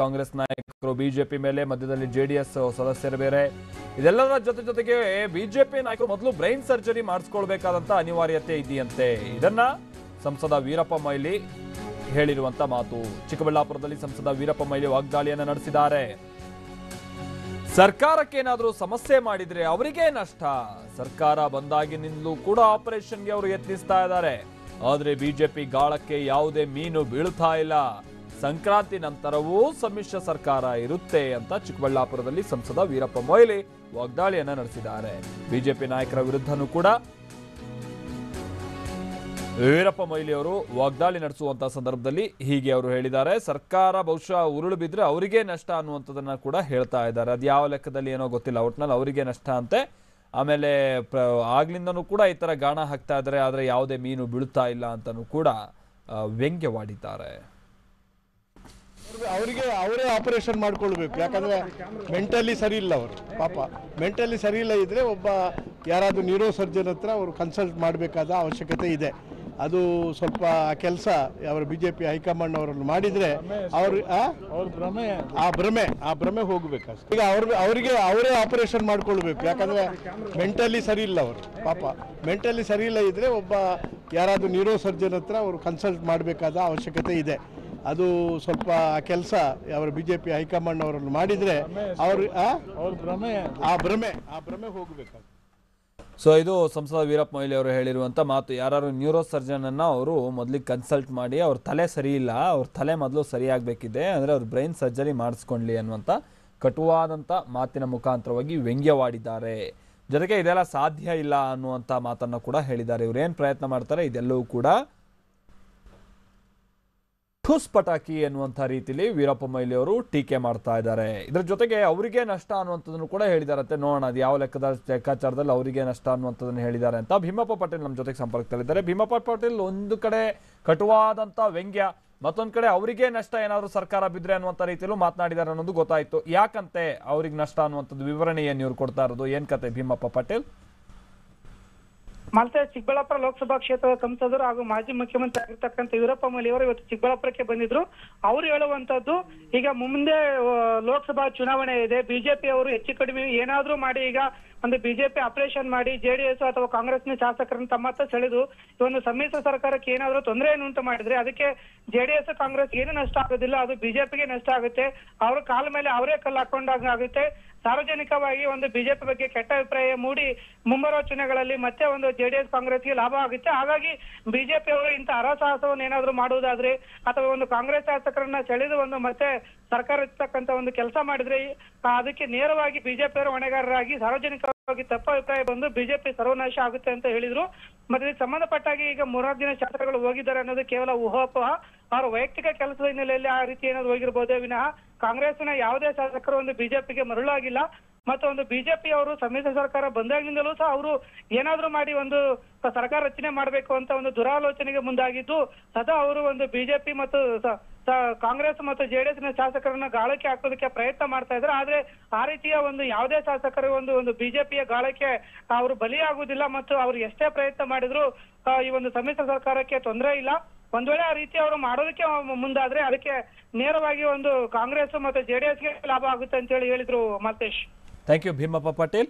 ಕಾಂಗ್ರೆಸ್ ನಾಯಕರು ಬಿಜೆಪಿ ಮೇಲೆ, ಮಧ್ಯದಲ್ಲಿ ಜೆಡಿಎಸ್ ಸದಸ್ಯರು ಬೇರೆ. ಇದೆಲ್ಲರ ಜೊತೆಗೆ ಬಿಜೆಪಿ ನಾಯಕರು ಮೊದಲು ಬ್ರೈನ್ ಸರ್ಜರಿ ಮಾಡಿಸ್ಕೊಳ್ಬೇಕಾದಂತ ಅನಿವಾರ್ಯತೆ ಇದೆಯಂತೆ. ಇದನ್ನ ಸಂಸದ ವೀರಪ್ಪ ಮೊಯ್ಲಿ ಹೇಳಿರುವಂತ ಮಾತು. ಚಿಕ್ಕಬಳ್ಳಾಪುರದಲ್ಲಿ ಸಂಸದ ವೀರಪ್ಪ ಮೊಯ್ಲಿ ವಾಗ್ದಾಳಿಯನ್ನ ನಡೆಸಿದ್ದಾರೆ. ಸರ್ಕಾರಕ್ಕೇನಾದ್ರೂ ಸಮಸ್ಯೆ ಮಾಡಿದ್ರೆ ಅವರಿಗೆ ನಷ್ಟ. ಸರ್ಕಾರ ಬಂದಾಗಿನಿಂದಲೂ ಕೂಡ ಆಪರೇಷನ್ಗೆ ಅವರು ಯತ್ನಿಸ್ತಾ ಇದ್ದಾರೆ. ಆದ್ರೆ ಬಿಜೆಪಿ ಗಾಳಕ್ಕೆ ಯಾವುದೇ ಮೀನು ಬೀಳುತ್ತಾ ಇಲ್ಲ. ಸಂಕ್ರಾಂತಿ ನಂತರವೂ ಸಮ್ಮಿಶ್ರ ಸರ್ಕಾರ ಇರುತ್ತೆ ಅಂತ ಚಿಕ್ಕಬಳ್ಳಾಪುರದಲ್ಲಿ ಸಂಸದ ವೀರಪ್ಪ ಮೊಯ್ಲಿ ವಾಗ್ದಾಳಿಯನ್ನ ನಡೆಸಿದ್ದಾರೆ. ಬಿಜೆಪಿ ನಾಯಕರ ವಿರುದ್ಧನೂ ಕೂಡ ವೀರಪ್ಪ ಮೊಯ್ಲಿ ಅವರು ವಾಗ್ದಾಳಿ ನಡೆಸುವಂತಹ ಸಂದರ್ಭದಲ್ಲಿ ಹೀಗೆ ಅವರು ಹೇಳಿದ್ದಾರೆ. ಸರ್ಕಾರ ಬಹುಶಃ ಉರುಳು ಬಿದ್ರೆ ಅವರಿಗೆ ನಷ್ಟ ಅನ್ನುವಂಥದ್ದನ್ನ ಕೂಡ ಹೇಳ್ತಾ ಇದ್ದಾರೆ. ಅದು ಯಾವ ಲೆಕ್ಕದಲ್ಲಿ ಏನೋ ಗೊತ್ತಿಲ್ಲ, ಒಟ್ನಲ್ಲಿ ಅವರಿಗೆ ನಷ್ಟ ಅಂತೆ. ಆಮೇಲೆ ಆಗ್ಲಿಂದನೂ ಕೂಡ ಈ ತರ ಗಾಣ ಹಾಕ್ತಾ ಇದ್ದಾರೆ, ಆದ್ರೆ ಯಾವುದೇ ಮೀನು ಬೀಳುತ್ತಾ ಇಲ್ಲ ಅಂತಾನೂ ಕೂಡ ವ್ಯಂಗ್ಯವಾಡಿದ್ದಾರೆ. ಅವರಿಗೆ ಅವರೇ ಆಪರೇಷನ್ ಮಾಡ್ಕೊಳ್ಬೇಕು. ಯಾಕಂದ್ರೆ ಮೆಂಟಲಿ ಸರಿ ಇಲ್ಲ ಅವರು. ಪಾಪ ಮೆಂಟಲಿ ಸರಿ ಇಲ್ಲ ಇದ್ರೆ ಒಬ್ಬ ಯಾರಾದ್ರೂ ನ್ಯೂರೋ ಸರ್ಜನ್ ಹತ್ರ ಅವರು ಕನ್ಸಲ್ಟ್ ಮಾಡಬೇಕಾದ ಅವಶ್ಯಕತೆ ಇದೆ. ಅದು ಸ್ವಲ್ಪ ಕೆಲಸ ಅವರ ಬಿಜೆಪಿ ಹೈಕಮಾಂಡ್ ಅವರನ್ನು ಮಾಡಿದ್ರೆ ಆ ಭ್ರಮೆ ಹೋಗ್ಬೇಕು. ಈಗ ಅವರಿಗೆ ಅವರೇ ಆಪರೇಷನ್ ಮಾಡ್ಕೊಳ್ಬೇಕು. ಯಾಕಂದ್ರೆ ಮೆಂಟಲಿ ಸರಿ ಇಲ್ಲ ಅವರು. ಪಾಪ ಮೆಂಟಲಿ ಸರಿ ಇಲ್ಲ ಇದ್ರೆ ಒಬ್ಬ ಯಾರಾದ್ರೂ ನ್ಯೂರೋ ಸರ್ಜನ್ ಹತ್ರ ಅವರು ಕನ್ಸಲ್ಟ್ ಮಾಡಬೇಕಾದ ಅವಶ್ಯಕತೆ ಇದೆ. ಅದು ಸ್ವಲ್ಪ ಕೆಲಸ ಅವರ ಬಿಜೆಪಿ ಹೈಕಮಾಂಡ್ ಅವರನ್ನು ಮಾಡಿದ್ರೆ ಆ ಭ್ರಮೆ ಹೋಗ್ಬೇಕು. ಸೊ ಇದು ಸಂಸದ ವೀರಪ್ಪ ಮೊಯ್ಲಿ ಅವರು ಹೇಳಿರುವಂತ ಮಾತು. ಯಾರು ನ್ಯೂರೋ ಸರ್ಜನ್ ಅನ್ನ ಅವರು ಮೊದಲಿಗೆ ಕನ್ಸಲ್ಟ್ ಮಾಡಿ ಅವ್ರ ತಲೆ ಸರಿ ಇಲ್ಲ, ಅವ್ರ ತಲೆ ಮೊದಲು ಸರಿಯಾಗಬೇಕಿದೆ, ಅಂದ್ರೆ ಅವ್ರ ಬ್ರೈನ್ ಸರ್ಜರಿ ಮಾಡಿಸ್ಕೊಳ್ಳಿ ಅನ್ನುವಂಥ ಕಟುವಾದಂಥ ಮಾತಿನ ಮುಖಾಂತರವಾಗಿ ವ್ಯಂಗ್ಯವಾಡಿದ್ದಾರೆ. ಜೊತೆಗೆ ಇದೆಲ್ಲ ಸಾಧ್ಯ ಇಲ್ಲ ಅನ್ನುವಂಥ ಮಾತನ್ನು ಕೂಡ ಹೇಳಿದ್ದಾರೆ. ಇವ್ರೇನು ಪ್ರಯತ್ನ ಮಾಡ್ತಾರೆ ಇದೆಲ್ಲವೂ ಕೂಡ ಠುಸ್ ಪಟಾಕಿ ಎನ್ನುವಂಥ ರೀತಿಯಲ್ಲಿ ವೀರಪ್ಪ ಮೊಯ್ಲಿ ಅವರು ಟೀಕೆ ಮಾಡ್ತಾ ಇದ್ದಾರೆ. ಇದರ ಜೊತೆಗೆ ಅವರಿಗೆ ನಷ್ಟ ಅನ್ನುವಂಥದ್ದನ್ನು ಕೂಡ ಹೇಳಿದಾರಂತೆ. ನೋಡೋಣ ಅದು ಯಾವ ಲೆಕ್ಕಾಚಾರದಲ್ಲಿ ಅವರಿಗೆ ನಷ್ಟ ಅನ್ನುವಂಥದ್ದನ್ನು ಹೇಳಿದ್ದಾರೆ ಅಂತ. ಭೀಮಪ್ಪ ಪಟೇಲ್ ನಮ್ಮ ಜೊತೆಗೆ ಸಂಪರ್ಕದಲ್ಲಿದ್ದಾರೆ. ಭೀಮಪ್ಪ ಪಟೇಲ್, ಒಂದು ಕಡೆ ಕಟುವಾದಂಥ ವ್ಯಂಗ್ಯ, ಮತ್ತೊಂದು ಕಡೆ ಅವರಿಗೆ ನಷ್ಟ ಏನಾದರೂ ಸರ್ಕಾರ ಬಿದ್ರೆ ಅನ್ನುವಂಥ ರೀತಿಯಲ್ಲೂ ಮಾತನಾಡಿದ್ದಾರೆ ಅನ್ನೋದು ಗೊತ್ತಾಯ್ತು. ಯಾಕಂತೆ ಅವ್ರಿಗೆ ನಷ್ಟ ಅನ್ನುವಂಥದ್ದು ವಿವರಣೆ ಏನು ಇವ್ರು ಕೊಡ್ತಾ ಇರೋದು, ಏನ್ ಕತೆ ಭೀಮಪ್ಪ ಪಟೇಲ್? ಮತ್ತೆ ಚಿಕ್ಕಬಳ್ಳಾಪುರ ಲೋಕಸಭಾ ಕ್ಷೇತ್ರದ ಸಂಸದರು ಹಾಗೂ ಮಾಜಿ ಮುಖ್ಯಮಂತ್ರಿ ಆಗಿರ್ತಕ್ಕಂಥ ವೀರಪ್ಪ ಮೊಯ್ಲಿ ಅವರು ಇವತ್ತು ಚಿಕ್ಕಬಳ್ಳಾಪುರಕ್ಕೆ ಬಂದಿದ್ರು. ಅವರು ಹೇಳುವಂತದ್ದು, ಈಗ ಮುಂದೆ ಲೋಕಸಭಾ ಚುನಾವಣೆ ಇದೆ, ಬಿಜೆಪಿ ಅವರು ಹೆಚ್ಚು ಕಡಿಮೆ ಏನಾದ್ರೂ ಮಾಡಿ ಈಗ ಒಂದು ಬಿಜೆಪಿ ಆಪರೇಷನ್ ಮಾಡಿ ಜೆಡಿಎಸ್ ಅಥವಾ ಕಾಂಗ್ರೆಸ್ನ ಶಾಸಕರನ್ನು ತಮ್ಮತ್ತ ಸೆಳೆದು ಈ ಒಂದು ಸಮ್ಮಿಶ್ರ ಸರ್ಕಾರಕ್ಕೆ ಏನಾದ್ರೂ ತೊಂದರೆಯನ್ನು ಉಂಟು ಮಾಡಿದ್ರೆ ಅದಕ್ಕೆ ಜೆಡಿಎಸ್ ಕಾಂಗ್ರೆಸ್ ಏನು ನಷ್ಟ ಆಗೋದಿಲ್ಲ, ಅದು ಬಿಜೆಪಿಗೆ ನಷ್ಟ ಆಗುತ್ತೆ. ಅವ್ರ ಕಾಲ ಮೇಲೆ ಅವರೇ ಕಲ್ಲು ಹಾಕೊಂಡಾಗ ಆಗುತ್ತೆ. ಸಾರ್ವಜನಿಕವಾಗಿ ಒಂದು ಬಿಜೆಪಿ ಬಗ್ಗೆ ಕೆಟ್ಟ ಅಭಿಪ್ರಾಯ ಮೂಡಿ ಮುಂಬರುವ ಚುನಾವಣೆಗಳಲ್ಲಿ ಮತ್ತೆ ಒಂದು ಜೆಡಿಎಸ್ ಕಾಂಗ್ರೆಸ್ಗೆ ಲಾಭ ಆಗುತ್ತೆ. ಹಾಗಾಗಿ ಬಿಜೆಪಿ ಅವರು ಇಂಥ ಹರಸಾಹಸವನ್ನು ಏನಾದ್ರೂ ಮಾಡುವುದಾದ್ರೆ ಅಥವಾ ಒಂದು ಕಾಂಗ್ರೆಸ್ ಶಾಸಕರನ್ನ ಸೆಳೆದು ಒಂದು ಮತ್ತೆ ಸರ್ಕಾರ ಇರ್ತಕ್ಕಂಥ ಒಂದು ಕೆಲಸ ಮಾಡಿದ್ರೆ ಅದಕ್ಕೆ ನೇರವಾಗಿ ಬಿಜೆಪಿ ಅವರು ಹೊಣೆಗಾರರಾಗಿ ಸಾರ್ವಜನಿಕವಾಗಿ ತಪ್ಪು ಅಭಿಪ್ರಾಯ ಬಂದು ಬಿಜೆಪಿ ಸರ್ವನಾಶ ಆಗುತ್ತೆ ಅಂತ ಹೇಳಿದ್ರು. ಮತ್ತೆ ಇದಕ್ಕೆ ಸಂಬಂಧಪಟ್ಟಾಗಿ ಈಗ 3 ದಿನ ಶಾಸಕರು ಹೋಗಿದ್ದಾರೆ ಅನ್ನೋದು ಕೇವಲ ಊಹಾಪೋಹ. ಅವರ ವೈಯಕ್ತಿಕ ಕೆಲಸದ ಹಿನ್ನೆಲೆಯಲ್ಲಿ ಆ ರೀತಿ ಏನಾದ್ರು ಹೋಗಿರ್ಬೋದೇ ವಿನಃ ಕಾಂಗ್ರೆಸ್ನ ಯಾವುದೇ ಶಾಸಕರು ಒಂದು ಬಿಜೆಪಿಗೆ ಮರಳಾಗಿಲ್ಲ. ಮತ್ತು ಒಂದು ಬಿಜೆಪಿ ಅವರು ಸಮ್ಮಿಶ್ರ ಸರ್ಕಾರ ಬಂದಾಗಿಂದಲೂ ಸಹ ಅವರು ಏನಾದ್ರೂ ಮಾಡಿ ಒಂದು ಸರ್ಕಾರ ರಚನೆ ಮಾಡಬೇಕು ಅಂತ ಒಂದು ದುರಾಲೋಚನೆಗೆ ಮುಂದಾಗಿದ್ದು ಸದಾ ಅವರು ಒಂದು ಬಿಜೆಪಿ ಮತ್ತು ಕಾಂಗ್ರೆಸ್ ಮತ್ತು ಜೆಡಿಎಸ್ ನ ಶಾಸಕರನ್ನ ಗಾಳಕ್ಕೆ ಹಾಕೋದಕ್ಕೆ ಪ್ರಯತ್ನ ಮಾಡ್ತಾ ಇದ್ದಾರೆ. ಆದ್ರೆ ಆ ರೀತಿಯ ಒಂದು ಯಾವುದೇ ಶಾಸಕರು ಒಂದು ಬಿಜೆಪಿಯ ಗಾಳಕ್ಕೆ ಅವರು ಬಲಿಯಾಗುವುದಿಲ್ಲ ಮತ್ತು ಅವರು ಎಷ್ಟೇ ಪ್ರಯತ್ನ ಮಾಡಿದ್ರು ಈ ಒಂದು ಸಮ್ಮಿಶ್ರ ಸರ್ಕಾರಕ್ಕೆ ತೊಂದರೆ ಇಲ್ಲ. ಒಂದ್ ವೇಳೆ ಆ ರೀತಿ ಅವರು ಮಾಡೋದಕ್ಕೆ ಮುಂದಾದ್ರೆ ಅದಕ್ಕೆ ನೇರವಾಗಿ ಒಂದು ಕಾಂಗ್ರೆಸ್ ಮತ್ತು ಜೆಡಿಎಸ್ಗೆ ಲಾಭ ಆಗುತ್ತೆ ಅಂತ ಹೇಳಿದ್ರು. Maltesh, thank you Bhimappa Patel.